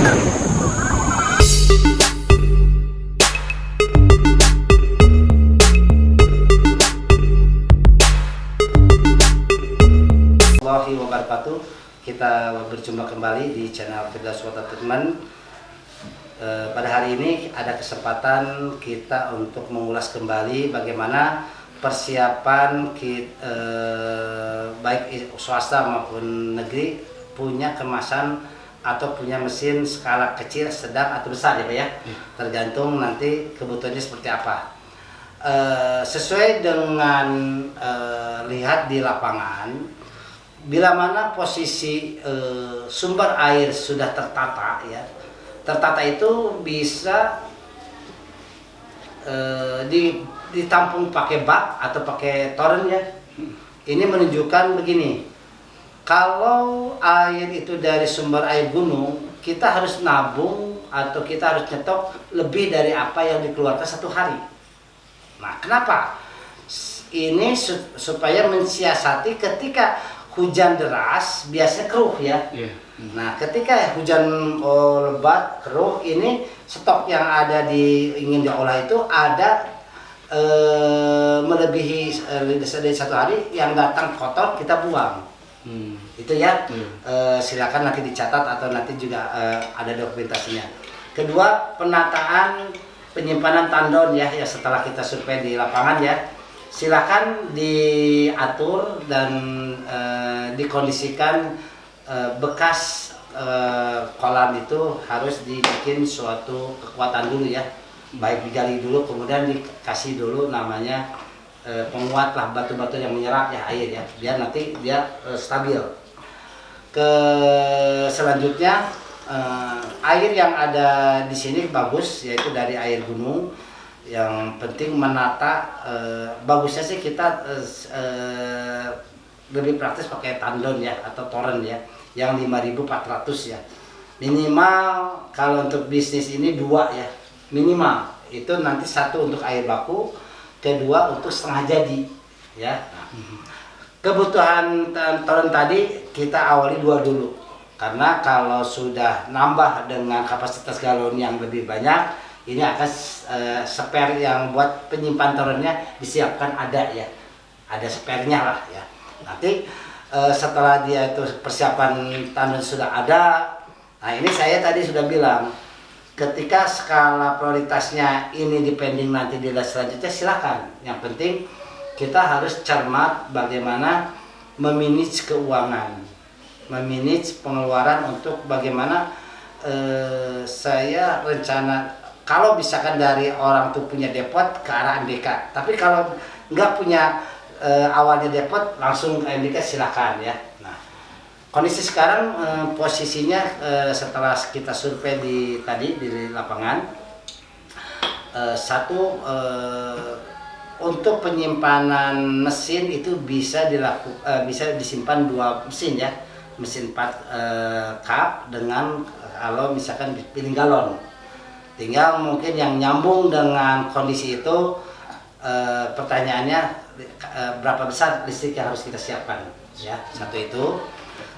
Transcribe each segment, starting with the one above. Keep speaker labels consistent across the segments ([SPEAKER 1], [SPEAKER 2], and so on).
[SPEAKER 1] Warahmatullahi wabarakatuh. Kita berjumpa kembali di channel Firdaus Water Treatment. Pada hari ini ada kesempatan kita untuk mengulas kembali bagaimana persiapan baik swasta maupun negeri punya kemasan atau punya mesin skala kecil, sedang atau besar ya Pak ya. Tergantung nanti kebutuhannya seperti apa. Sesuai dengan lihat di lapangan, bila mana posisi sumber air sudah tertata ya, tertata itu bisa ditampung pakai bak atau pakai toren ya. Ini menunjukkan begini, kalau air itu dari sumber air gunung, kita harus nabung atau kita harus nyetok lebih dari apa yang dikeluarkan satu hari. Nah, kenapa? Ini supaya mensiasati ketika hujan deras biasanya keruh ya. Nah, ketika hujan lebat keruh, ini stok yang ada ingin diolah itu ada melebihi dari satu hari, yang datang kotor kita buang. Itu ya. Silakan nanti dicatat atau nanti juga ada dokumentasinya. Kedua, penataan penyimpanan tandon ya, setelah kita survei di lapangan ya. Silakan diatur dan dikondisikan bekas kolam itu harus dibikin suatu kekuatan dulu ya, baik digali dulu kemudian dikasih dulu namanya penguat lah, batu-batu yang menyerap ya air ya, biar nanti dia stabil. Selanjutnya air yang ada di sini bagus, yaitu dari air gunung. Yang penting menata, bagusnya sih kita lebih praktis pakai tandon ya atau toren ya, yang 5.400 ya minimal. Kalau untuk bisnis ini 2 ya minimal, itu nanti satu untuk air baku, kedua untuk setengah jadi ya. Kebutuhan toren tadi kita awali 2 dulu, karena kalau sudah nambah dengan kapasitas galon yang lebih banyak, ini akan spare yang buat penyimpan torennya disiapkan ada ya, ada spare-nya lah ya. Nanti setelah dia itu persiapan tandon sudah ada, nah ini saya tadi sudah bilang, ketika skala prioritasnya ini depending nanti di selanjutnya silakan. Yang penting kita harus cermat bagaimana memanage keuangan, memanage pengeluaran untuk bagaimana saya rencana. Kalau misalkan dari orang tuh punya depot ke arah NDK, tapi kalau nggak punya awalnya depot langsung ke NDK silakan ya. Nah, kondisi sekarang posisinya setelah kita survei tadi di lapangan, untuk penyimpanan mesin itu bisa disimpan 2 mesin ya, mesin 4 cup dengan kalau misalkan piling galon. Tinggal mungkin yang nyambung dengan kondisi itu, pertanyaannya berapa besar listrik yang harus kita siapkan ya, satu itu.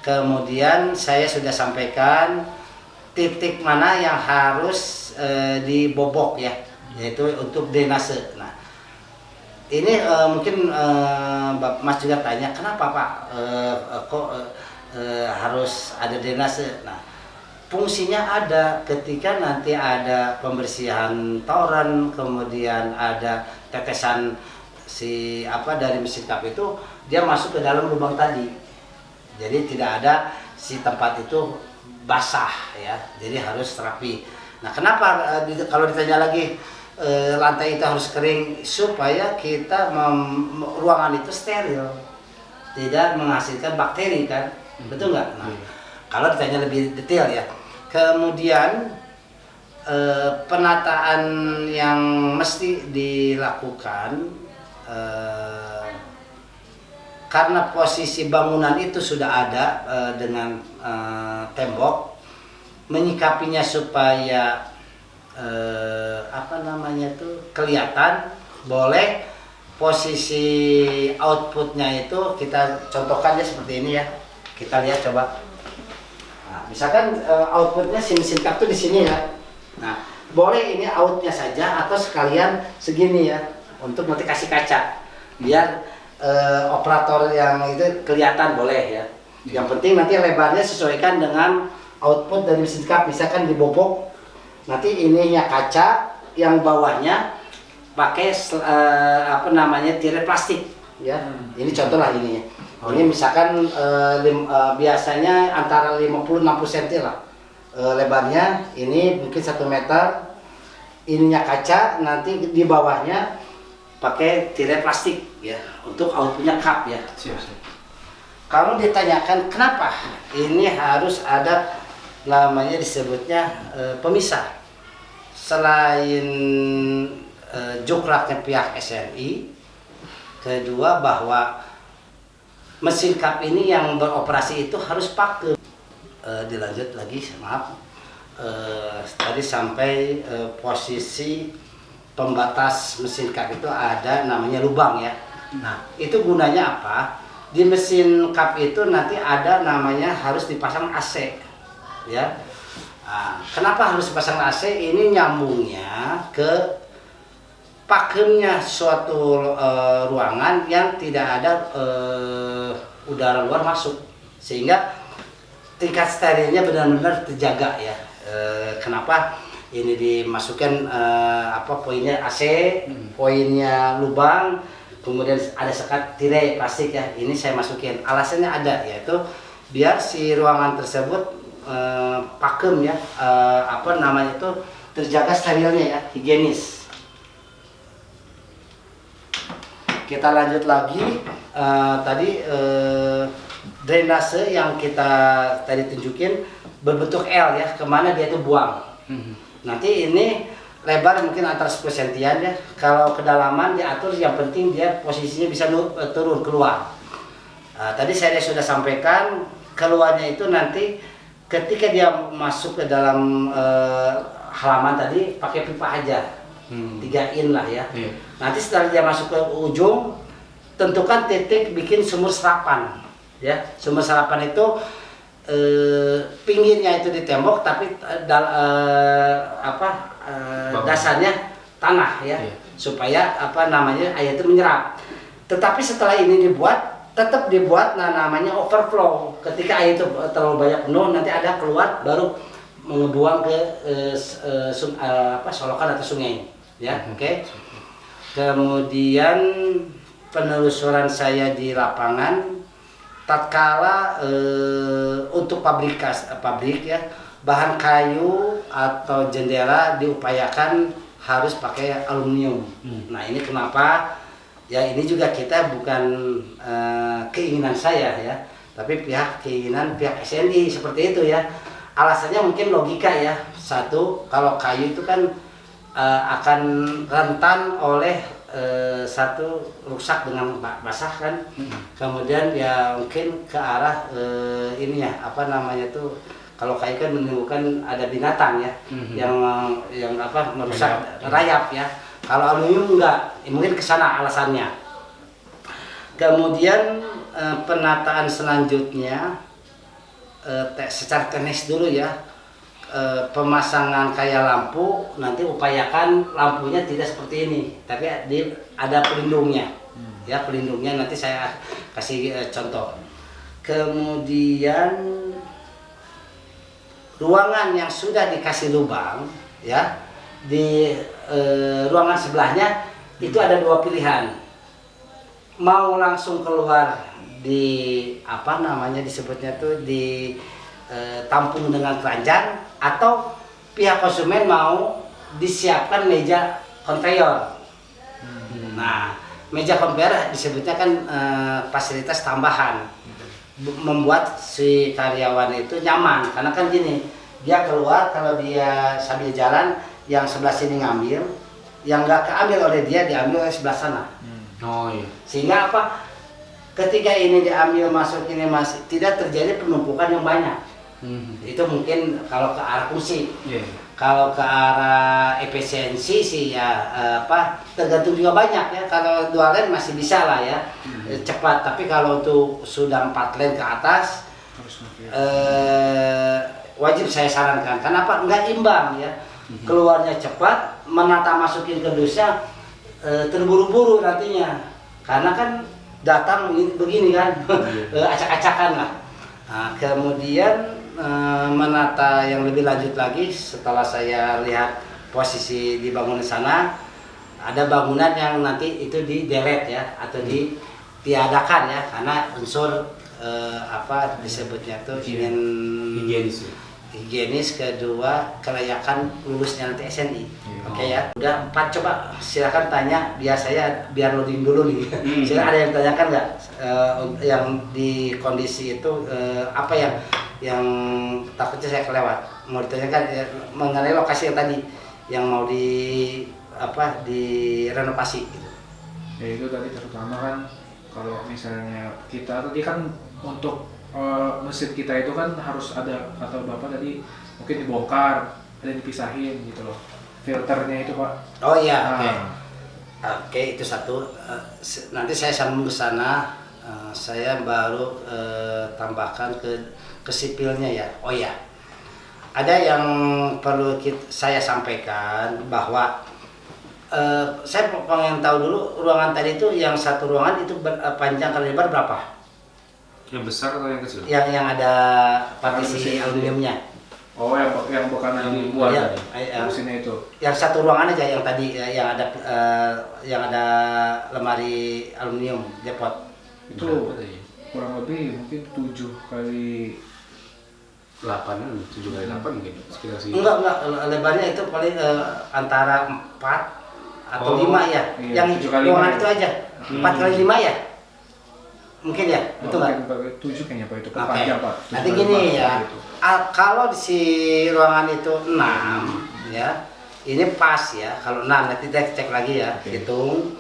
[SPEAKER 1] Kemudian saya sudah sampaikan titik mana yang harus dibobok ya, yaitu untuk drainase. Nah ini mungkin Mas juga tanya, kenapa Pak kok harus ada drainase? Nah, fungsinya ada ketika nanti ada pembersihan toren, kemudian ada tetesan dari mesin cup itu, dia masuk ke dalam lubang tadi. Jadi tidak ada si tempat itu basah ya, jadi harus rapi. Nah, kenapa kalau ditanya lagi lantai itu harus kering, supaya kita ruangan itu steril, tidak menghasilkan bakteri kan, betul nggak? Nah, kalau ditanya lebih detail ya. Kemudian penataan yang mesti dilakukan, karena posisi bangunan itu sudah ada dengan tembok, menyikapinya supaya kelihatan, boleh posisi outputnya itu kita contohkan ya seperti ini ya, kita lihat coba. Nah, misalkan outputnya si mesin cup itu di sini ya. Nah, boleh ini outnya saja atau sekalian segini ya untuk nanti kasih kaca biar operator yang itu kelihatan boleh ya. Yang penting nanti lebarnya sesuaikan dengan output dari mesin cup. Misalkan dibobok nanti ininya kaca, yang bawahnya pakai tirai plastik ya. Ini contoh lah ininya. Ini misalkan biasanya antara 50-60 cm lah lebarnya. Ini mungkin 1 meter. Ininya kaca, nanti di bawahnya pakai tirai plastik ya untuk outputnya cup ya. Kalau ditanyakan kenapa ini harus ada namanya disebutnya pemisah, selain jukraknya pihak SNI, kedua bahwa mesin cup ini yang beroperasi itu harus pakem. Dilanjut lagi, maaf, tadi sampai posisi pembatas mesin cup itu ada namanya lubang ya. Nah, itu gunanya apa? Di mesin cup itu nanti ada namanya harus dipasang AC ya. Nah, kenapa harus dipasang AC? Ini nyambungnya ke pakemnya suatu ruangan yang tidak ada udara luar masuk, sehingga tingkat sterilnya benar-benar terjaga ya. Kenapa ini dimasukkan poinnya AC, poinnya lubang, kemudian ada sekat tirai plastik ya. Ini saya masukin, alasannya ada, yaitu biar si ruangan tersebut pakem ya, terjaga sterilnya ya, higienis. Kita lanjut lagi, tadi drainase yang kita tadi tunjukin berbentuk L ya, kemana dia itu buang. Nanti ini lebar mungkin antara 10 cm ya. Kalau kedalaman diatur, yang penting dia posisinya bisa turun keluar. Tadi saya sudah sampaikan, keluarnya itu nanti ketika dia masuk ke dalam halaman tadi pakai pipa aja, 3 in lah ya. Nanti setelah dia masuk ke ujung, tentukan titik bikin sumur serapan ya. Sumur serapan itu pinggirnya itu di tembok, tapi dasarnya tanah ya, supaya air itu menyerap. Tetapi setelah ini dibuat, tetap dibuat namanya overflow. Ketika air itu terlalu banyak penuh, nanti ada keluar baru membuang ke solokan atau sungai ya. Oke. Kemudian penelusuran saya di lapangan, tatkala untuk pabrik ya, bahan kayu atau jendela diupayakan harus pakai aluminium. Nah, ini kenapa? Ya, ini juga kita bukan keinginan saya ya, tapi keinginan pihak SNI seperti itu ya. Alasannya mungkin logika ya. Satu, kalau kayu itu kan akan rentan oleh satu rusak dengan basah kan. Kemudian ya mungkin ke arah ini ya, kalau kayu kan menimbulkan ada binatang ya, yang merusak rayap ya. Kalau aluminium enggak, mungkin ke sana alasannya. Kemudian penataan selanjutnya secara teknis dulu ya. Pemasangan kayak lampu, nanti upayakan lampunya tidak seperti ini, tapi ada pelindungnya ya. Pelindungnya nanti saya kasih contoh. Kemudian ruangan yang sudah dikasih lubang ya, di ruangan sebelahnya itu ada 2 pilihan. Mau langsung keluar disebutnya tuh di tampung dengan keranjang, atau pihak konsumen mau disiapkan meja konveyor. Nah, meja konveyor disebutnya kan fasilitas tambahan, membuat si karyawan itu nyaman. Karena kan gini, dia keluar, kalau dia sambil jalan, yang sebelah sini ngambil, yang nggak keambil oleh dia diambil oleh sebelah sana. Sehingga ketika ini diambil masuk, ini masih tidak terjadi penumpukan yang banyak. Itu mungkin kalau ke arah fungsi. Kalau ke arah efisiensi sih ya tergantung juga banyak ya. Kalau 2 lane masih bisa lah ya, cepat. Tapi kalau untuk sudah 4 lane ke atas, wajib saya sarankan. Kenapa? Nggak imbang ya. Keluarnya cepat, menata masukin ke dusnya terburu-buru nantinya. Karena kan datang begini kan, acak-acakan lah. Nah, kemudian menata yang lebih lanjut lagi setelah saya lihat posisi di bangunan sana, ada bangunan yang nanti itu di delete ya atau ditiadakan ya karena unsur apa disebutnya tuh ingin higienis, kedua kelayakan lulusnya nanti SNI. Oke ya, udah 4, coba silakan tanya biar loading dulu nih. Silakan, ada yang tanyakan nggak yang di kondisi itu apa yang takutnya saya kelewat, mau ditanyakan mengenai lokasi yang tadi yang mau direnovasi gitu.
[SPEAKER 2] Ya itu tadi terutama kan kalau misalnya kita tadi kan untuk mesin kita itu kan harus ada, atau Bapak tadi mungkin dibongkar, ada dipisahin gitu loh. Filternya itu Pak.
[SPEAKER 1] Oh iya, oke, itu satu. Nanti saya sambung ke sana. Saya baru tambahkan ke sipilnya ya. Oh ya, ada yang perlu saya sampaikan bahwa saya pengen tahu dulu ruangan tadi itu yang satu ruangan itu panjang kali lebar berapa?
[SPEAKER 3] Yang besar atau yang kecil?
[SPEAKER 1] Yang ada partisi aluminiumnya.
[SPEAKER 2] Oh, yang bakalan dibuat
[SPEAKER 1] ya,
[SPEAKER 2] mesinnya itu.
[SPEAKER 1] Yang satu ruangan aja yang tadi yang ada lemari aluminium depot.
[SPEAKER 2] Itu kurang lebih mungkin 7 kali
[SPEAKER 3] 8, 7 kali 8 mungkin sekitar sih.
[SPEAKER 1] Enggak, lebarnya itu paling antara 4 atau 5 ya.
[SPEAKER 2] Iya,
[SPEAKER 1] Yang ruangan itu aja. 4 kali 5 ya? Mungkin ya, betul nggak?
[SPEAKER 2] 7 kayaknya Pak, itu
[SPEAKER 1] Oke.
[SPEAKER 2] panjang Pak.
[SPEAKER 1] Nanti gini ya,
[SPEAKER 2] gitu.
[SPEAKER 1] kalau di si ruangan itu 6 ya, ini pas ya. Kalau 6 nanti kita cek lagi ya, hitung.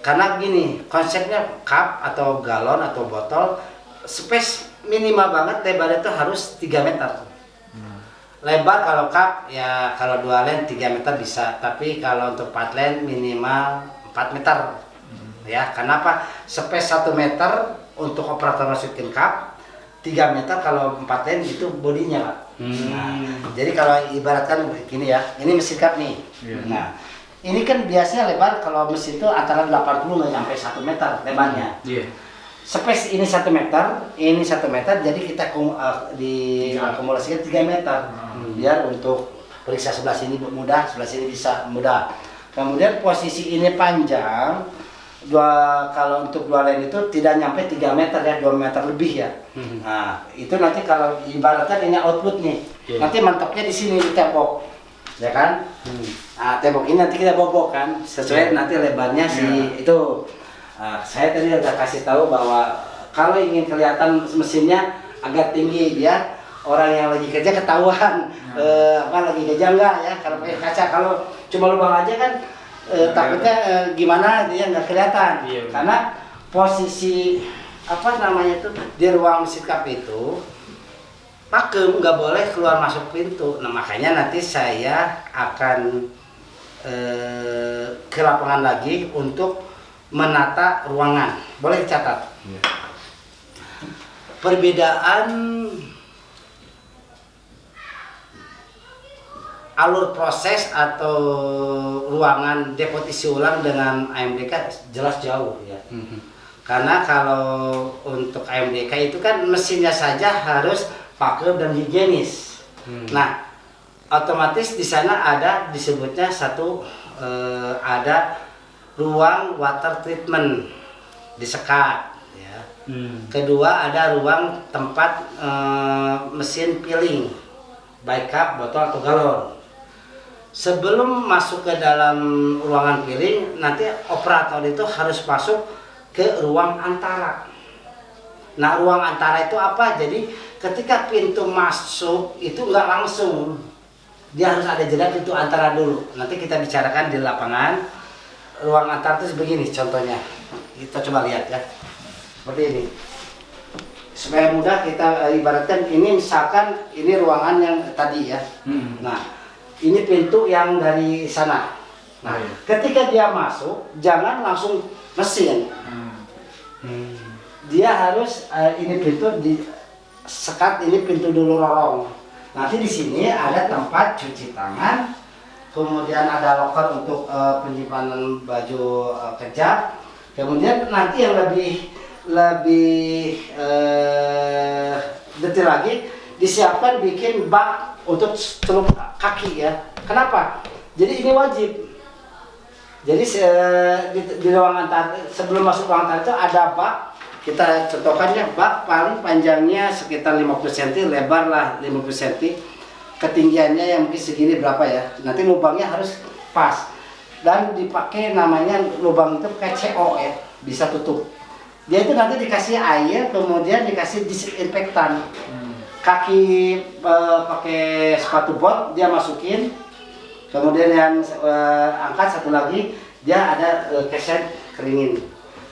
[SPEAKER 1] Karena begini, konsepnya cup atau galon atau botol, space minimal banget lebarnya itu harus 3 meter. Lebar kalau cup ya kalau 2 lane 3 meter bisa, tapi kalau untuk 4 lane minimal 4 meter. Ya, kenapa? Space 1 meter untuk operator masukin cup, 3 meter kalau 4 lane itu bodinya Pak. Nah, jadi kalau ibaratkan gini ya, ini mesin cup nih. Nah, ini kan biasanya lebar kalau mesin itu antara 80 sampai 1 meter lebarnya. Space ini 1 meter, ini 1 meter, jadi kita diakumulasikan 3 meter. Biar untuk periksa sebelah sini mudah, sebelah sini bisa mudah. Kemudian posisi ini panjang, kalau untuk 2 lane itu tidak nyampe 3 meter ya, 2 meter lebih ya. Nah, itu nanti kalau ibaratkan ini output nih, nanti mantapnya di sini di tembok, ya kan? Nah, tembok ini nanti kita bobok kan, sesuai nanti lebarnya itu. Saya tadi udah kasih tahu bahwa kalau ingin kelihatan mesinnya agak tinggi biar orang yang lagi kerja ketahuan lagi kerja enggak ya. Kalau pakai kaca, kalau cuma lubang aja kan takutnya gimana dia nggak kelihatan. Karena posisi di ruang mesin cup itu pakem, nggak boleh keluar masuk pintu. Nah makanya nanti saya akan ke lapangan lagi untuk menata ruangan. Boleh dicatat. Perbedaan alur proses atau ruangan deposisi ulang dengan AMDK jelas jauh ya. Karena kalau untuk AMDK itu kan mesinnya saja harus pakem dan higienis. Nah, otomatis di sana ada disebutnya ada ruang water treatment disekat ya. Kedua ada ruang tempat mesin peeling baik cup, botol atau galon. Sebelum masuk ke dalam ruangan peeling, nanti operator itu harus masuk ke ruang antara. Nah, ruang antara itu apa? Jadi ketika pintu masuk itu nggak langsung, dia harus ada jeda pintu antara dulu. Nanti kita bicarakan di lapangan. Ruang antar itu begini contohnya, kita coba lihat ya, seperti ini. Supaya mudah kita ibaratkan ini, misalkan ini ruangan yang tadi ya. Nah, ini pintu yang dari sana. Nah, ketika dia masuk, jangan langsung mesin. Dia harus ini pintu disekat, ini pintu dulu lorong. Nanti di sini ada tempat cuci tangan, kemudian ada loker untuk penyimpanan baju kerja. Kemudian nanti yang lebih detail lagi, disiapkan bikin bak untuk celup kaki ya. Kenapa? Jadi ini wajib. Jadi di ruangan sebelum masuk ruangan tahan itu ada bak. Kita contohkannya bak paling panjangnya sekitar 50 cm, lebar lah 50 cm. Ketinggiannya yang mungkin segini berapa ya. Nanti lubangnya harus pas. Dan dipakai namanya lubang itu kayak CO ya, bisa tutup. Dia itu nanti dikasih air, kemudian dikasih disinfektan. Kaki pakai sepatu bot, dia masukin. Kemudian yang angkat satu lagi, dia ada keset keringin.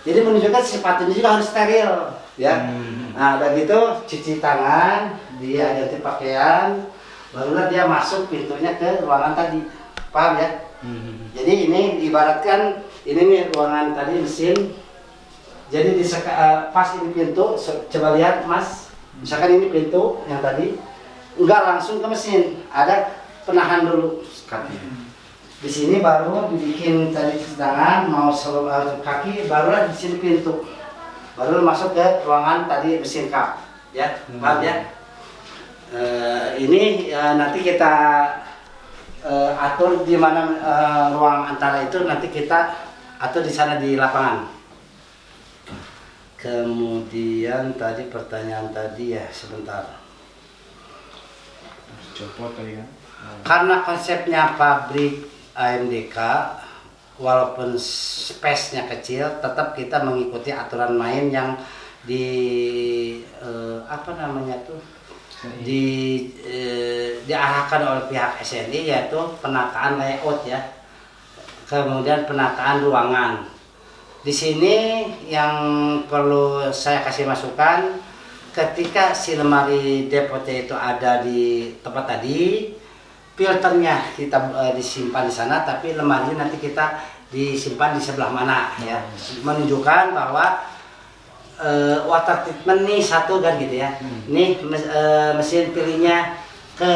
[SPEAKER 1] Jadi menunjukkan sepatunya juga harus steril, ya. Nah, udah gitu cuci tangan, dia ganti pakaian, barulah dia masuk pintunya ke ruangan tadi, paham ya? Jadi ini ibaratkan ini nih ruangan tadi mesin. Jadi pas ini pintu, coba lihat Mas, misalkan ini pintu yang tadi, enggak langsung ke mesin, ada penahan dulu. Di sini baru dibikin tadi cuci tangan, mau seluruh kaki, barulah di sini pintu, baru masuk ke ruangan tadi mesin kap, ya, paham ya? Ini nanti kita atur di mana ruang antara itu, nanti kita atur di sana di lapangan. Kemudian tadi pertanyaan tadi ya, sebentar.
[SPEAKER 2] Copot tadi kan.
[SPEAKER 1] Karena konsepnya pabrik AMDK, walaupun space-nya kecil, tetap kita mengikuti aturan main yang diarahkan oleh pihak SNI, yaitu penataan layout ya, kemudian penataan ruangan. Di sini yang perlu saya kasih masukan, ketika si lemari depotnya itu ada di tempat tadi, filternya kita disimpan di sana, tapi lemarinya nanti kita disimpan di sebelah mana ya, menunjukkan bahwa water treatment nih satu kan gitu ya. Nih mesin pilihnya ke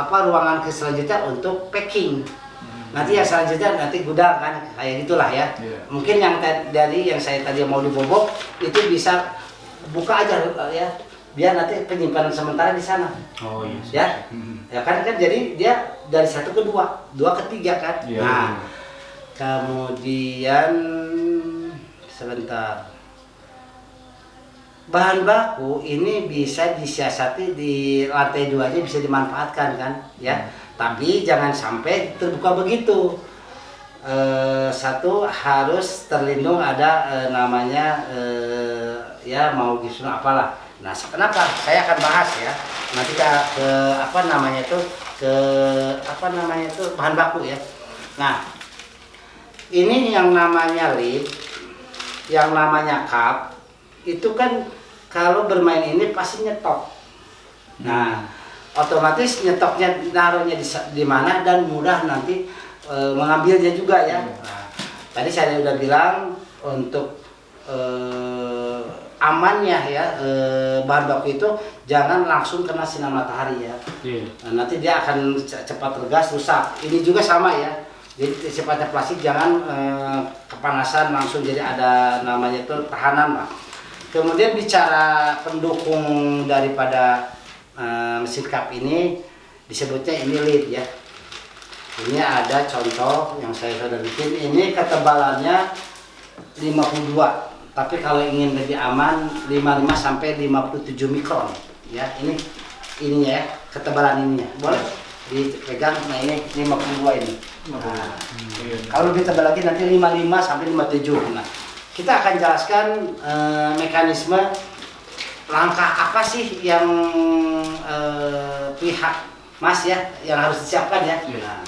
[SPEAKER 1] ruangan ke selanjutnya untuk packing. Nanti yang selanjutnya nanti gudang kan, kayak gitulah ya. Mungkin yang dari yang saya tadi mau dibobok itu bisa buka aja ya, biar nanti penyimpanan sementara di sana.
[SPEAKER 3] Oh iya.
[SPEAKER 1] Ya, ya kan jadi dia dari 1 ke 2, 2 ke 3 kan. Nah, kemudian sebentar. Bahan baku ini bisa disiasati di lantai 2-nya, bisa dimanfaatkan kan, ya. Tapi jangan sampai terbuka begitu. Satu harus terlindung, ada namanya ya mau gitu apalah. Nah, kenapa? Saya akan bahas ya. Nanti ke bahan baku ya. Nah, ini yang namanya lip, yang namanya cup, itu kan kalau bermain ini pasti nyetok. Nah, otomatis nyetoknya naruhnya di mana dan mudah nanti mengambilnya juga ya. Nah, tadi saya udah bilang untuk amannya ya, bahan baku itu jangan langsung kena sinar matahari ya. Nah, nanti dia akan cepat tergas, rusak. Ini juga sama ya. Jadi sifatnya plastik, jangan kepanasan langsung, jadi ada namanya itu tahanan lah. Kemudian bicara pendukung daripada mesin cup ini, disebutnya ini lid ya. Ini ada contoh yang saya sudah bikin. Ini ketebalannya 52, tapi kalau ingin lebih aman 55 sampai 57 mikron ya. Ini ininya ya, ketebalan ininya. Boleh dipegang. Nah, ini 52 ini. Nah, kalau lebih tebal lagi nanti 55 sampai 57. Nah, kita akan jelaskan mekanisme langkah apa sih yang pihak Mas ya yang harus disiapkan ya. Nah,